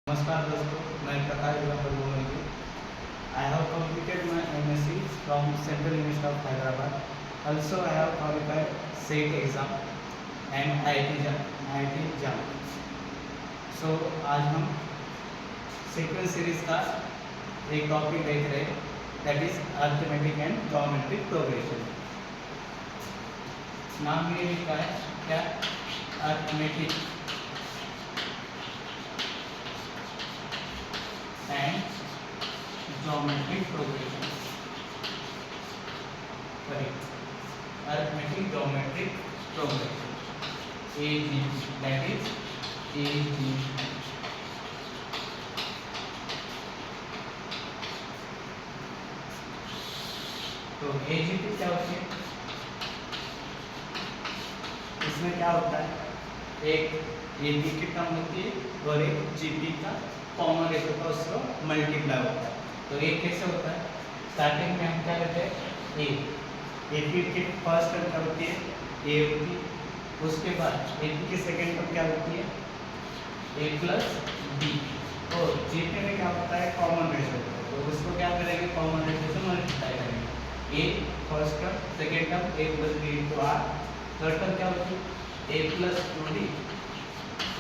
नमस्कार दोस्तों, मैं प्रकाश दिगंबर बोल रही हूँ। I have completed my MSc from Central University of Hyderabad. Also, I have qualified SET exam and IIT JAM. So, आज हम सीक्वेंस सीरीज का एक टॉपिक देख रहे हैं, that is arithmetic and geometric progression. नाम ये लिखा है क्या? Arithmetic and geometric progression. Correct. Arithmetic geometric progression. AG, that is AG. तो AGP क्या होती है? इसमें क्या होता है? एक AB की टर्म होती है और एक GP का कॉमन रेशो का उसको मल्टीप्लाई होता है। तो ये कैसे होता है? स्टार्टिंग में हम क्या लेते हैं? ए की फर्स्ट टर्म क्या होती है? ए होती है। उसके बाद ए की सेकेंड टर्म क्या होती है? A plus B. और जीपी में क्या होता है? Common ratio. तो उसको क्या करेंगे? कॉमन रेशो से मल्टीप्लाई करेंगे। A first term, second term A plus B into R. Third term क्या होती है? A plus 2d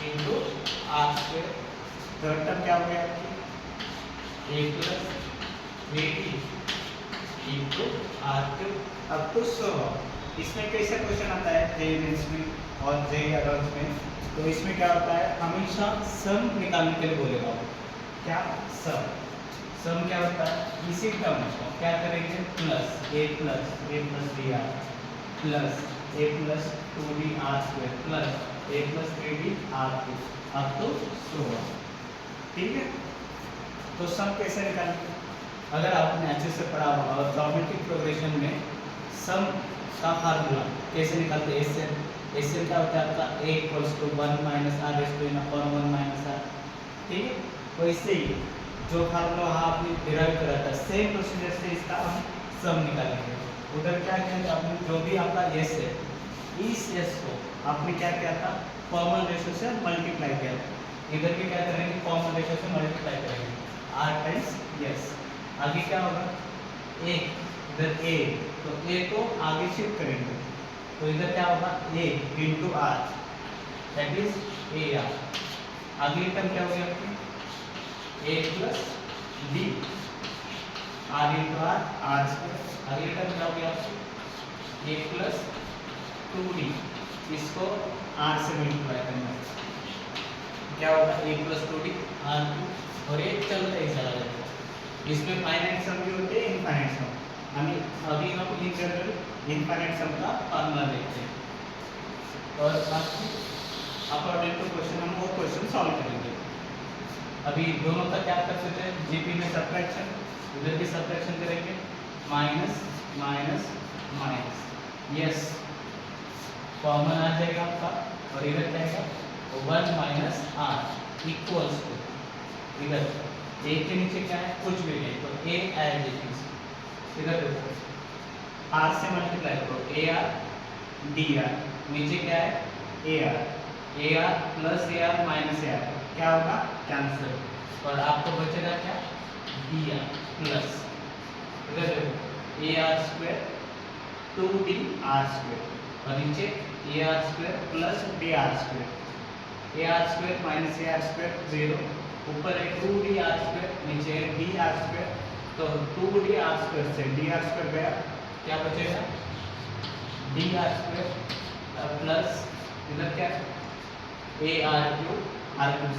into R square. Third term क्या हो गया आपकी? A plus 3d into R cube. अब तो इसमें कैसे क्वेश्चन आता है जे मेंस में और जे एडवांस में? तो इसमें क्या होता है? हमेशा सम निकालने के लिए बोलेगा वो। क्या? सम क्या होता है? इसी टर्म को क्या करेंगे? Plus a plus B r plus a plus 2d r square plus a plus 3d r cube. अब तो ठीक है। तो सम कैसे निकालेंगे? अगर आपने अच्छे से पढ़ा होगा और ज्योमेट्रिक प्रोग्रेशन में सम का फार्मूला कैसे निकालते हैं? एस क्या होता है आपका? a equals to 1 minus r raise to n upon 1 minus r. ठीक है। तो इससे ही जो फार्मूला आपने डिराइव करा था, सेम प्रोसीजर से इसका हम सम निकालेंगे। उधर क्या किया था आपने? जो भी आपका एस है, इस एस को आपने क्या किया था? कॉमन रेशो से मल्टीप्लाई किया था। इधर भी क्या करेंगे? कॉमन रेशो से मल्टीप्लाई करेंगे, r टाइम्स एस। आगे क्या होगा? ए, इधर ए, तो ए को आगे शिफ्ट करेंगे, तो इधर क्या होगा? A into R, that is A R. अगली टर्म क्या होगी आपकी? A plus B R into R, R square. अगली टर्म क्या होगी आपकी? ए प्लस 2d, इसको आर से मल्टीप्लाई करना है, क्या होगा? ए प्लस 2d आर क्यूब। और ये चलता ही चला जाता है। इसमें फाइनाइट सम भी होते हैं, इनफाइनाइट सम। अभी हम इन जनरल इनफाइनाइट सम का फार्मूला देखते हैं और बाकी अकॉर्डिंग टू क्वेश्चन हम वो क्वेश्चन सॉल्व करेंगे। अभी दोनों का क्या कर सकते हैं? जीपी में सब्ट्रैक्शन, इधर भी सब्ट्रैक्शन करेंगे, minus minus minus, yes common आ जाएगा आपका। और इधर क्या आएगा? 1 माइनस आर इक्वल्स टू, इधर ए के नीचे क्या है? कुछ भी नहीं, तो ए एज इट इज। इधर देखो, आर से मल्टीप्लाई करो, ए आर डी आर, नीचे क्या है? A R plus A R minus a are, क्या होगा? कैंसिल। और आपको बचेगा क्या? डी आर प्लस, इधर देखो, a r square 2d r square, और नीचे a r square plus d r square. A r square minus a r square 0, ऊपर है 2d आर स्क्वायर, नीचे है डी आर स्क्वायर। तो 2d आर स्क्वायर से डी आर स्क्वायर गया, क्या बचेगा? डी आर स्क्वायर प्लस इधर क्या? ए आर क्यूब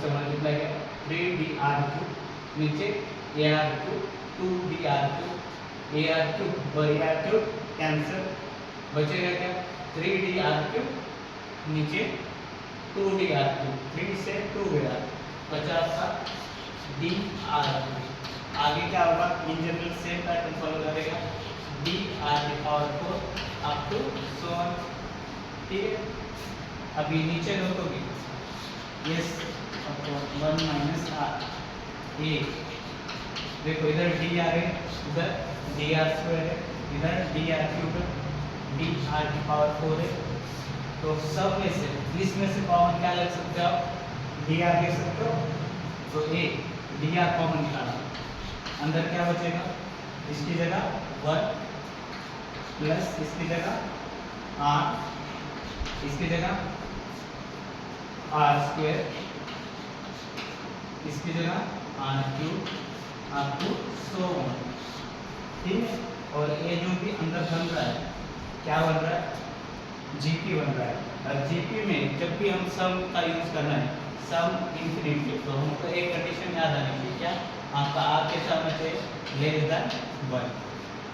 से मल्टीप्लाई किया 3d आर क्यूब, नीचे a r cube 2d r cube, a r cube और ए आर क्यूब कैंसिल, बचेगा क्या? 3d आर क्यूब, नीचे 2d आर क्यूब, 3 से 2 गया, बचा आपका डी आर क्यूब। आगे क्या होगा? In general same pattern follow करेगा, डी आर की power 4 up to so on. ठीक है। अभी नीचे लिखोगे s upon 1 minus r a, देखो इधर डी आर है, उधर डी आर स्क्वायर है, इधर डी आर क्यूब है, डी आर की पावर 4 है। तो सब में से इसमें से कॉमन क्या ले सकते हो आप? डी आर ले सकते हो। तो ए डी आर कॉमन निकाला, अंदर क्या बचेगा, इसकी जगह 1 प्लस इसकी जगह आर, इसकी जगह आर स्क्वेयर, इसकी जगह r cube up to so on, ठीक है। और ये जो भी अंदर बन रहा है क्या बन रहा है, जीपी बन रहा है। और जीपी में जब भी हम सम का यूज करना है, सम इंफिनिटी, तो हमको एक कंडीशन याद आनी चाहिए, क्या, आपका आर कैसा होना चाहिए, लेस देन 1,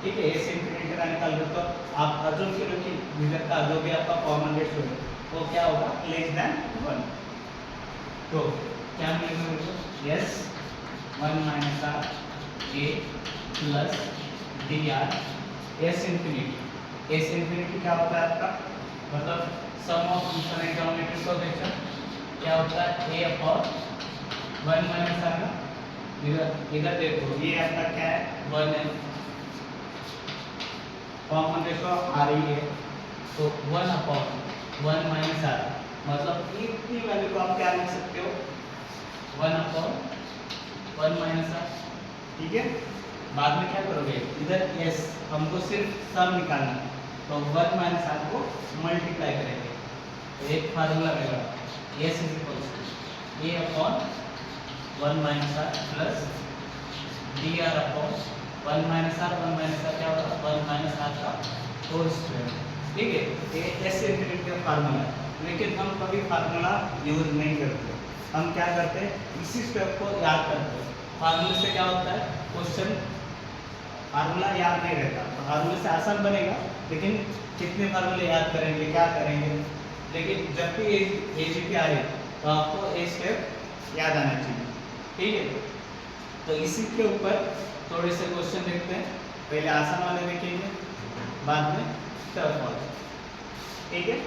ठीक है। ऐसे इंफिनिटी का निकाल दो तो आप अज्यूम करो कि रिजल्ट का जो भी आपका कॉमन रेशियो है वो क्या होगा, लेस देन 1। तो क्या मिलेगा मेरे को, s 1 minus r a plus d r s infinity. S infinity क्या होता है आपका, मतलब sum of infinite geometric projection क्या होता है, ए अपॉन 1 माइनस आर ना, इधर देखो ये आपका क्या है, 1 है, कॉमन रेशियो आर ही है, तो 1 अपॉन 1 माइनस आर, मतलब इतनी वैल्यू को आप क्या लिख सकते हो, 1 अपॉन 1 माइनस आर, ठीक है। बाद में क्या करोगे, इधर एस हमको सिर्फ सम निकालना है, तो 1 माइनस आर को मल्टीप्लाई करेंगे, तो एक फार्मूला रहेगा, s is equals to a upon 1 minus r plus d r upon 1 minus r क्या होगा, 1 माइनस आर का होल स्क्वायर, ठीक है। ये एस इंफिनिटी का फार्मूला है, लेकिन हम कभी फार्मूला यूज नहीं करते, हम क्या करते हैं, इसी स्टेप को याद करते हैं। फार्मूले से क्या होता है, क्वेश्चन फार्मूला याद नहीं रहता, तो फार्मूले से आसान बनेगा, लेकिन कितने फार्मूले याद करेंगे, क्या करेंगे, लेकिन जब भी एजीपी आ रही तो आपको ये स्टेप याद आना चाहिए, ठीक है। तो इसी के ऊपर थोड़े से क्वेश्चन देखते हैं, पहले आसान वाले देखेंगे, बाद में टफ वाले, ठीक है।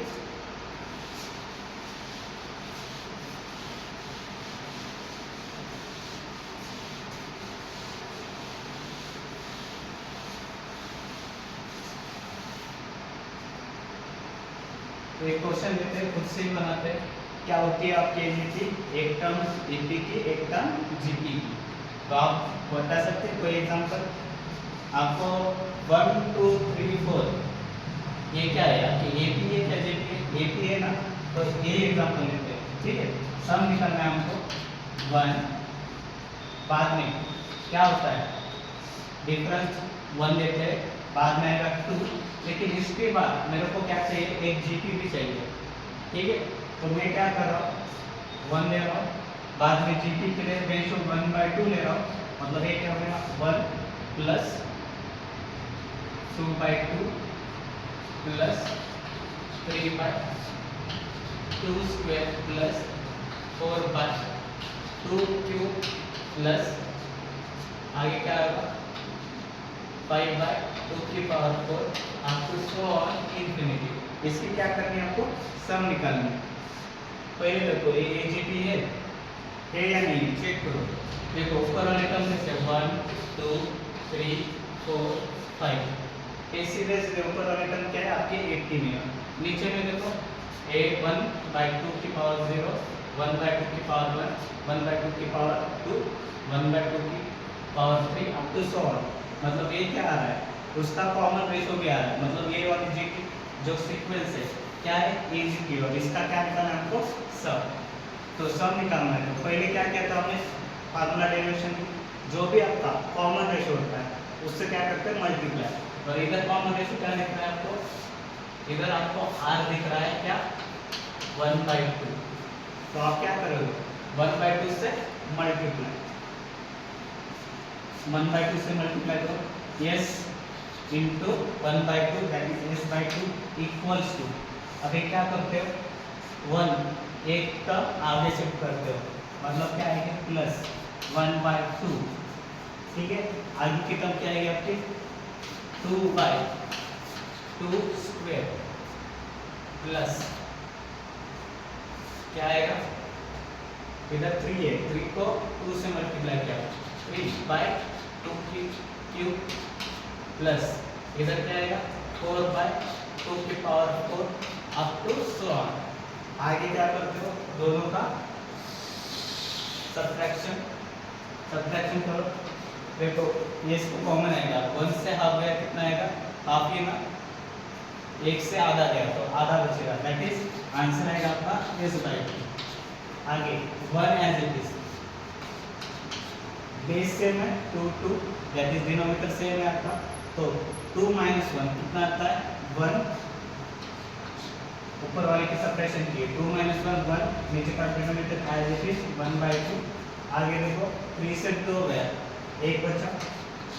तो एक क्वेश्चन लेते हैं, खुद से ही बनाते हैं, क्या होती है आपकी एजीपी, एक टर्म एपी की, एक टर्म जीपी की, तो आप बता सकते हैं कोई एग्जांपल, आपको 1 2 3 4 ये क्या है, आपकी एपी है क्या जीपी है, एपी है ना, तो ये एग्जांपल लेते हैं, ठीक है। सम निकालना है हमको 1, बाद में क्या होता है, डिफरेंस 1 लेते हैं, बाद में आएगा 2, लेकिन इसके बाद मेरे को क्या चाहिए, एक जीपी भी चाहिए, ठीक है। तो मैं क्या कर रहा हूँ, 1 ले रहा हूँ, बाद में जीपी के लिए रेशो 1/2 ले रहा हूँ, मतलब ये क्या होगा, 1 plus 2/2 plus 3/2 square plus 4/2 cube plus आगे क्या होगा 5/2 की पावर 4 आपको सो ऑन इंफिनिटी। इसकी क्या करनी है, आपको सम निकालनी है। पहले देखो ये एजीपी है या नहीं, चेक करो। देखो ऊपर वाले टर्म में से 1 2 3 4 5 ये सीधे सीधे ऊपर वाले टर्म क्या है आपके 80 में है। नीचे में देखो a 1/2 की पावर 0 1/2 की पावर 1 1/2 की पावर 2 1/2 की power 3 up to so on. मतलब ये क्या आ रहा है, उसका कॉमन रेशो भी आ रहा है, मतलब ये वाली जीपी जो सीक्वेंस है क्या है एजीपी, और इसका क्या निकालना है हमको सम। तो सम निकालना है, तो पहले क्या किया था हमने फार्मूला डेरिवेशन, जो भी आपका कॉमन रेशो होता है उससे क्या करते हैं मल्टीप्लाई, और इधर कॉमन रेशो क्या दिख रहा है आपको, इधर आपको r दिख रहा है क्या 1/2, तो आप क्या करोगे 1/2 से मल्टीप्लाई, 1/2 से मल्टीप्लाई करो, s into 1/2 that is s/2 equals to, अभी क्या करते हो 1 एक टर्म आगे शिफ्ट करते हो, मतलब क्या आएगा प्लस 1/2, ठीक है। आगे की टर्म क्या आएगी आपकी 2/2 स्क्वायर प्लस क्या आएगा, इधर 3 है, 3 को 2 से मल्टीप्लाई किया 3/2 क्यूब प्लस इधर क्या आएगा 4/2 की power 4 up to so on. आगे क्या करते हो दोनों का सब्ट्रैक्शन, सब्ट्रैक्शन करो, देखो ये इसको कॉमन आएगा, 1 से हाफ गया कितना आएगा, हाफ ही ना, 1 से आधा गया तो आधा बचेगा, दैट इज आंसर आएगा आपका इस बाइट। आगे 1 as it is, base same है 2 2, दैट इज डिनोमिनेटर सेम है आपका, तो 2 माइनस 1 कितना आता है 1, ऊपर वाले की सब्ट्रैक्शन की 2 माइनस 1 1, नीचे का डिनोमिनेटर एज इट इज 1/2। आगे देखो 3 से 2 गया, 1 बचा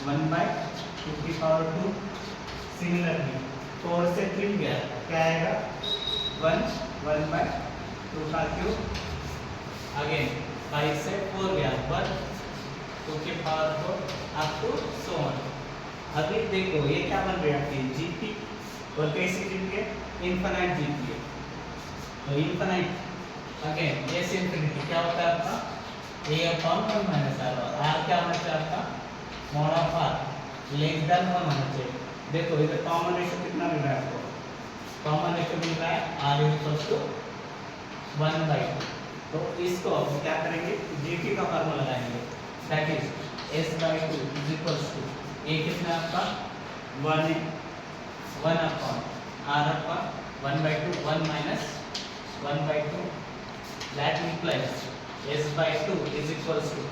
1/2 की पावर 2। सिमिलरली 4 से 3 गया, क्या आएगा 1 1/2 का क्यूब। अगेन 5 से 4 गया 1 2 की power 4 up to so on. अभी देखो ये क्या बन रही है आपकी जीपी, और कैसी जीपी है, इनफाइनाइट जीपी है, तो इनफाइनाइट अगेन एस इंफिनिटी क्या होता है आपका a अपॉन 1 माइनस r, और r क्या होना चाहिए आपका mod of r less than 1 होना चाहिए। देखो इधर कॉमन रेशियो कितना मिल रहा है आपको, कॉमन रेशियो मिल रहा है r इक्वल्स टू 1/2, तो इसको अब क्या करेंगे जीटी का फार्मूला लगाएंगे, that is s/2 is equals to a कितना आपका 1 upon r upon 1/2, 1 minus 1/2, that implies s/2 is equals to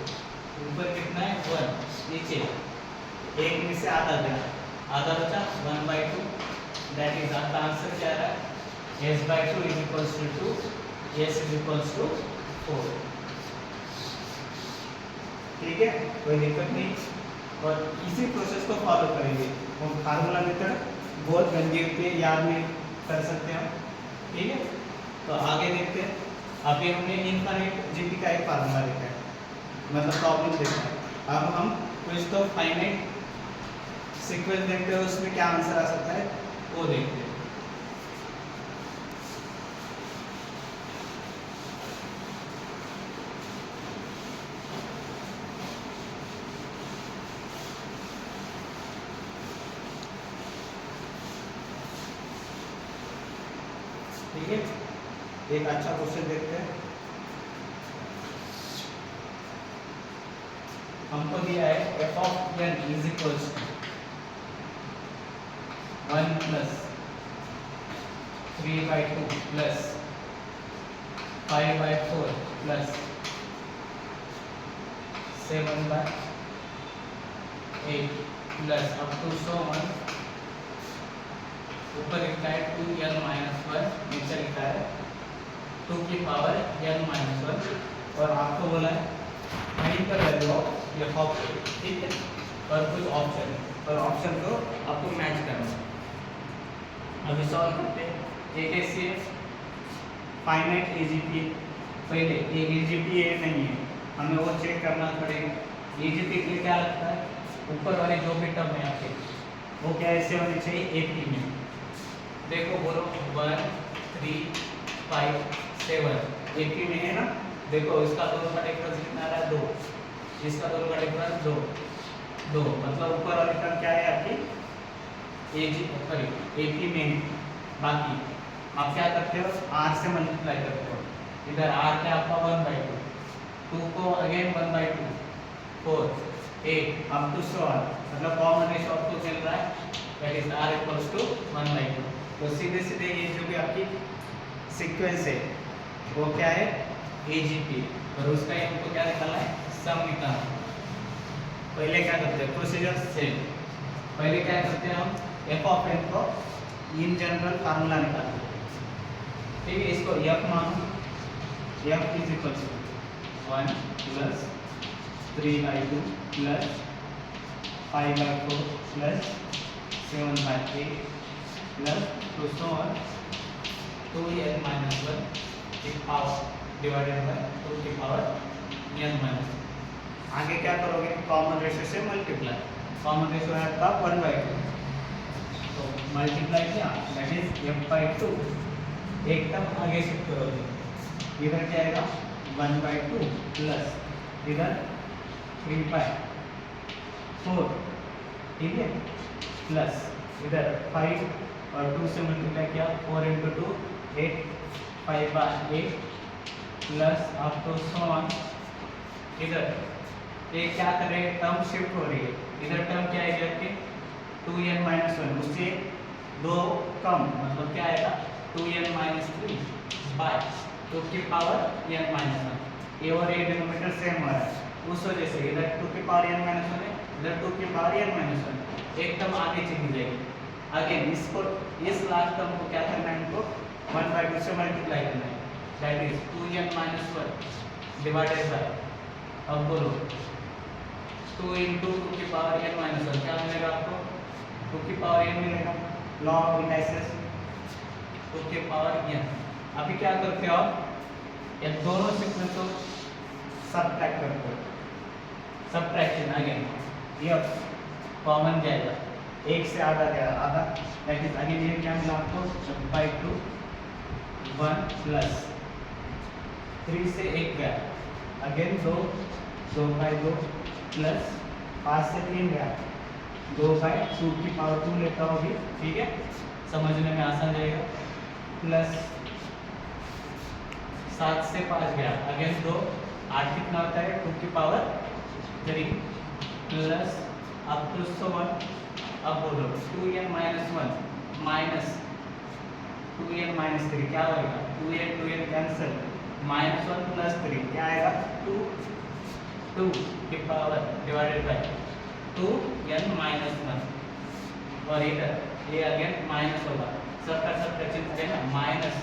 ऊपर कितना है 1, नीचे 1 में से आधा गया, आधा बचा 1/2, दैट इज आपका आंसर क्या आ रहा है s/2 is equals to 2, s is equals to 4। ठीक है, कोई दिक्कत नहीं, और इसी प्रोसेस को फॉलो करेंगे, और फार्मूला मेथड बहुत गंदी होती है, याद नहीं कर सकते हम। ठीक है, तो आगे देखते हैं। अभी हमने इनफाइनाइट जीपी का एक फार्मूला देखा है, मतलब प्रॉब्लम देखा है, अब हम कुछ तो फाइनाइट सीक्वेंस देखते हैं, उसमें क्या आंसर आ सकता है वो देखते हैं। ठीक है, एक अच्छा क्वेश्चन देखते हैं। हमको दिया है f of n is equals to 1 plus 3/2 plus 5/4 plus 7/8 plus up to so on. ऊपर लिखा है 2n-1, नीचे लिखा है 2 की पावर n-1, और आपको बोला है find the value of f of a। ठीक है, और कुछ ऑप्शन है, और ऑप्शन को आपको मैच करना है। अभी सॉल्व करते हैं। एक ऐसी है फाइनाइट एजीपी, पहले ये एजीपी है नहीं है, हमें वो चेक करना पड़ेगा। एजीपी के लिए क्या लगता है, ऊपर वाले जो भी टर्म है आपके वो क्या ऐसे होने चाहिए एपी में। देखो बोलो 1 3 5 7 एपी में है ना, देखो इसका दोनों का डिफरेंस कितना आ रहा है 2, इसका दोनों का डिफरेंस 2, मतलब ऊपर वाली टर्म क्या है आपकी एजी सॉरी एपी में है। बाकी आप क्या करते हो r से मल्टीप्लाई करते हो, इधर r क्या आपका 1/2, 2 को again 1/2, 4 8 up to so on, मतलब कॉमन रेशियो आपको चल रहा है that is r equals to 1/2। तो सीधे सीधे ये जो भी आपकी सीक्वेंस है वो क्या है एजीपी, और उसका ही हमको क्या निकालना है सम निकालना। पहले क्या करते हैं प्रोसीजर सेम, पहले क्या करते हैं हम एफ ऑफ एन को इन जनरल फार्मूला निकालते हैं। ठीक है, इसको एफ मानो, f is equal to 1 plus 3/2 plus 5/4 plus 7/8 plus to so on 2n-1 की पावर डिवाइडेड बाय 2 की पावर n-1। आगे क्या करोगे कॉमन रेशियो से मल्टीप्लाई, कॉमन रेशियो है आपका 1/2, तो मल्टीप्लाई किया दैट इज f/2, एक टर्म आगे शिफ्ट करोगे, इधर क्या आएगा 1/2 प्लस इधर 3/4, ठीक है, प्लस इधर 5 और 2 से मल्टीप्लाई किया 4 × 2 8 5/8 प्लस आप तो सो ऑन इधर ये क्या कर रहे हैं, टर्म शिफ्ट हो रही है। इधर टर्म क्या आएगी आपकी 2n-1, उससे दो कम, मतलब क्या आएगा 2n-3 बाय 2 की पावर n-1। ए और ए डिनोमिनेटर सेम हो रहा है, उस वजह से इधर 2 की पावर n-1 है, इधर 2 की पावर n-1, एक टर्म आगे चली जाएगी। अगेन इसको, इस लास्ट टर्म को क्या करना है, इनको 1/2 से मल्टीप्लाई करना है, that is 2n-1 divided bye, अब बोलो 2 into 2 की पावर n-1 क्या मिलेगा आपको, 2 की पावर n मिलेगा, लॉ ऑफ इंडाइसेस 2 की पावर n। अभी क्या करते हो आप, ये दोनों सीक्वेंस को सबट्रैक्ट करते हो, सबट्रैक्शन अगेन, ये कॉमन जाएगा, एक से आधा गया आधा, दैट इज अगेन ये क्या मिला आपको 1/2 1 प्लस 3 से 1 गया, अगेन 2/2 प्लस 5 से 3 गया, 2/2 की पावर 2 लेता हूँ अभी, ठीक है, समझने में आसान जाएगा, प्लस 7 से 5 गया, अगेन 2, 8 कितना होता है 2 की पावर 3 प्लस अप टू 1, अब बोलो 2n-1 माइनस 2n-3 क्या होगा, 2n कैंसिल, -1 प्लस 3 क्या आएगा 2 की पावर डिवाइडेड बाय 2n-1, और इधर ये अगेन माइनस होगा, सबका सब फ्रैक्शन करेगा, माइनस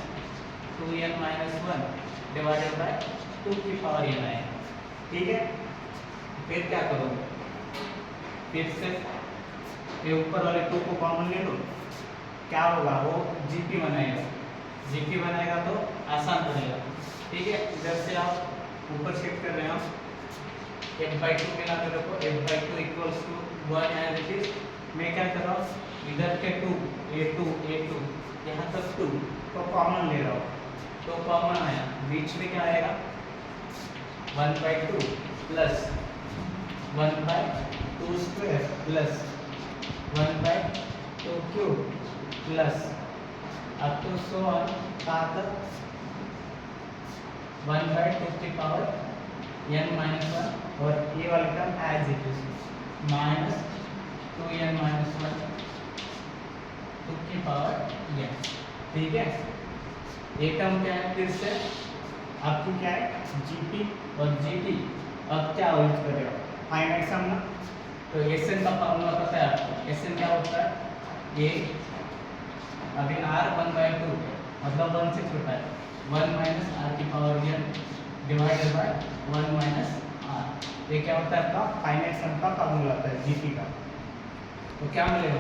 2n-1 डिवाइडेड बाय 2 की पावर n आएगा, ठीक है। फिर क्या करोगे, फिर से ये ऊपर वाले 2 को कॉमन ले लो, क्या होगा वो जीपी बनाएगा, जीपी बनाएगा तो आसान बनेगा, ठीक है। इधर से आप ऊपर शिफ्ट कर रहे हैं, आप f/2 मिला के रखो, f/2 equals to 1 as it is. मैं क्या कर रहा हूँ, इधर के 2 a2 यहाँ तक 2 तो कॉमन ले रहा हूँ, तो कॉमन आया, बीच में क्या आएगा 1/2 plus 1/2 square plus 1/2 cube plus up to 1 कहाँ तक 1/2 की पावर n-1, और ये वाला term as it is minus 2n-1 2 की पावर n, ठीक है। ये टर्म क्या है, फिर से आपकी क्या है जीपी और जीटी, अब क्या यूज कर रहे हो, फाइनाइट सम ना, तो एसएन का फॉर्मूला पता है आपको, एसएन क्या होता है, ये अभी r 1/2 मतलब 1 से छोटा है, 1 माइनस r की power n divided by 1 minus r, ये क्या होता है आपका फाइनाइट सम का फॉर्मूला होता है जीपी का। तो क्या मिलेगा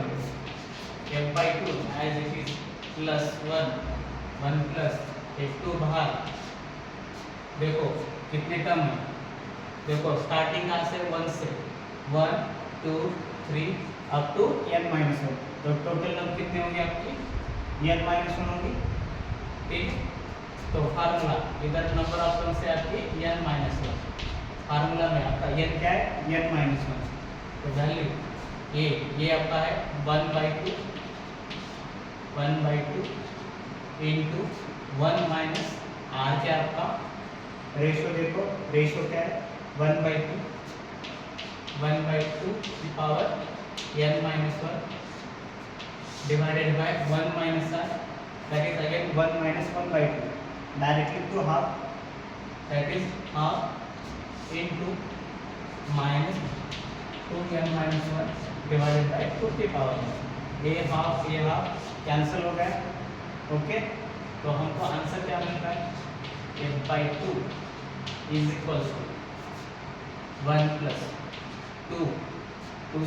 f/2 as it is plus 1 plus f2 बाहर, देखो कितने टर्म है, देखो स्टार्टिंग कहाँ से 1 से 1 2 3 अप टू n-1, तो टोटल नंबर कितने होंगे आपकी n-1 होंगी, ठीक। तो फार्मूला इधर नंबर ऑफ टर्म से आपकी n-1, फार्मूला में आपका n क्या है n-1, तो वैल्यू ये आपका है 1/2 इंटू 1 माइनस r क्या आपका रेशो, देखो रेशो क्या है 1/2 की power n-1 divided by 1 minus r, that is again 1 minus 1/2 directly to half, that is half into minus 2n-1 divided by 2 की पावर, ये हाफ कैंसिल हो गया, ओके। तो हमको आंसर क्या मिल रहा है, f/2 is equal to 1 plus 2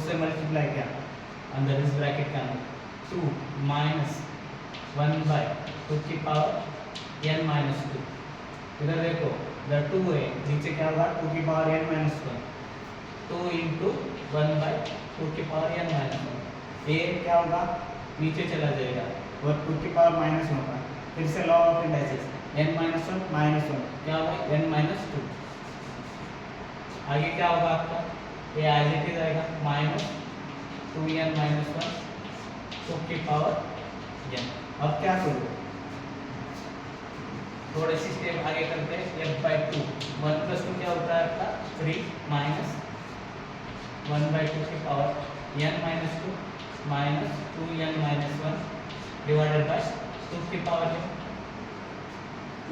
से मल्टीप्लाई किया अंदर इस ब्रैकेट के अंदर 2 माइनस 1/2 की पावर n-2, इधर देखो इधर 2 है, नीचे क्या होगा 2 की पावर n-1, 2 इंटू 1/2 की पावर n-1, ये क्या होगा नीचे चला जाएगा और 2 की पावर माइनस होगा, फिर से लॉ ऑफ इंडाइसेस n-1 -1 क्या होगा n-2, आगे क्या होगा आपका ये एज इट इज आएगा माइनस 2n-1 2 की पावर n। अब क्या करो, थोड़े सी स्टेप आगे करते हैं, f/2 1 + 2 क्या होता है आपका 3 माइनस 1/2 की power n-2 minus 2n-1 divided by 2 की पावर n।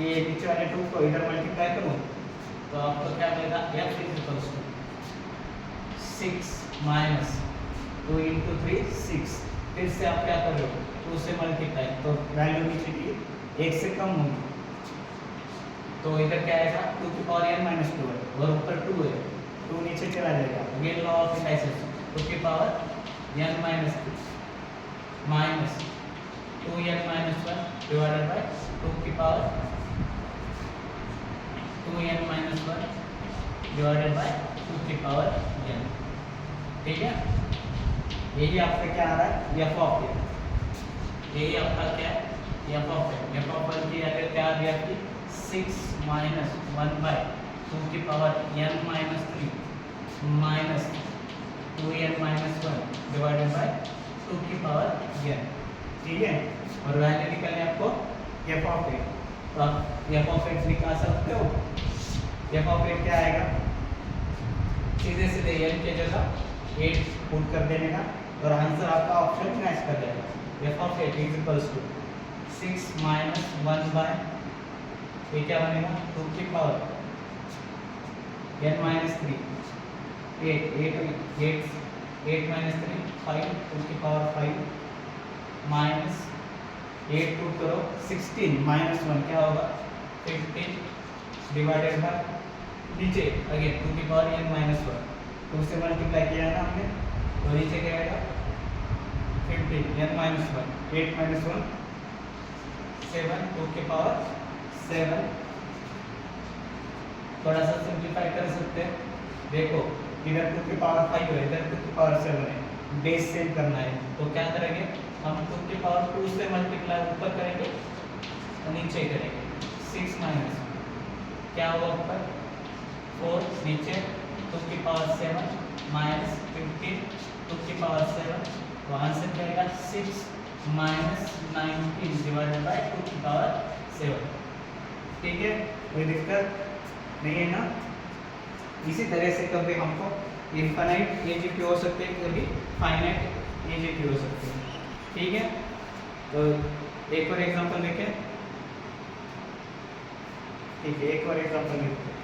ये नीचे वाले 2 को इधर मल्टीप्लाई करूँ तो आपको क्या मिलेगा f = 6 माइनस 2 × 3 6। फिर से आप क्या कर रहे हो 2 से मल्टीप्लाई, तो वैल्यू नीचे की 1 से कम होगी, तो इधर क्या आएगा 2 की पावर n-2 है और ऊपर 2 है, 2 नीचे चला जाएगा। अगेन लॉ ऑफ इंडाइसेस 2 की power n-2 minus 2n-1 divided by 2 की पावर 2n-1 डिवाइडेड बाय 2 की पावर n। ठीक है, यही आपका क्या आ रहा है f ऑफ n। यही आपका क्या है f of n। f of n की अगर क्या आ गया आपकी 6 माइनस 1/2 की power n-3 minus 2n-1 divided by 2 की पावर n। ठीक है, और वैल्यू निकलने आपको f ऑफ n, तो आप f ऑफ n निकाल सकते हो। f ऑफ n क्या आएगा, सीधे सीधे n के जगह 8 पुट कर देने का और आंसर आपका ऑप्शन मैच कर जाएगा। f ऑफ n = 6 माइनस 1/, ये क्या बनेगा 2 की पावर n-3 8 माइनस 3 5 2 की पावर 5 माइनस 8 पुट करो 16 माइनस 1 क्या होगा 15 डिवाइडेड बाय नीचे अगेन 2 की पावर n-1 2 से मल्टीप्लाई किया ना हमने, तो नीचे क्या आएगा 15 n-1 8 माइनस 1 7 2 की पावर 7। थोड़ा सा सिंप्लीफाई कर सकते हैं, देखो इधर 2 की पावर 5 है, इधर 2 की पावर 7 है, बेस सेम करना है, तो क्या करेंगे हम 2 की पावर 2 से मल्टीप्लाई ऊपर करेंगे और नीचे करेंगे 6 माइनस क्या होगा ऊपर 4 नीचे 2 की पावर 7 माइनस 15 2 की पावर 7, तो आंसर क्या आएगा 6 माइनस 19 डिवाइडेड बाय 2 की पावर 7। ठीक है, कोई दिक्कत नहीं है ना। इसी तरह से कभी हमको इनफाइनाइट एजीपी हो सकते हैं, कभी फाइनाइट एजीपी हो सकते हैं। ठीक है, तो एक और एग्जांपल देखें। ठीक है, एक और एग्जांपल देखें।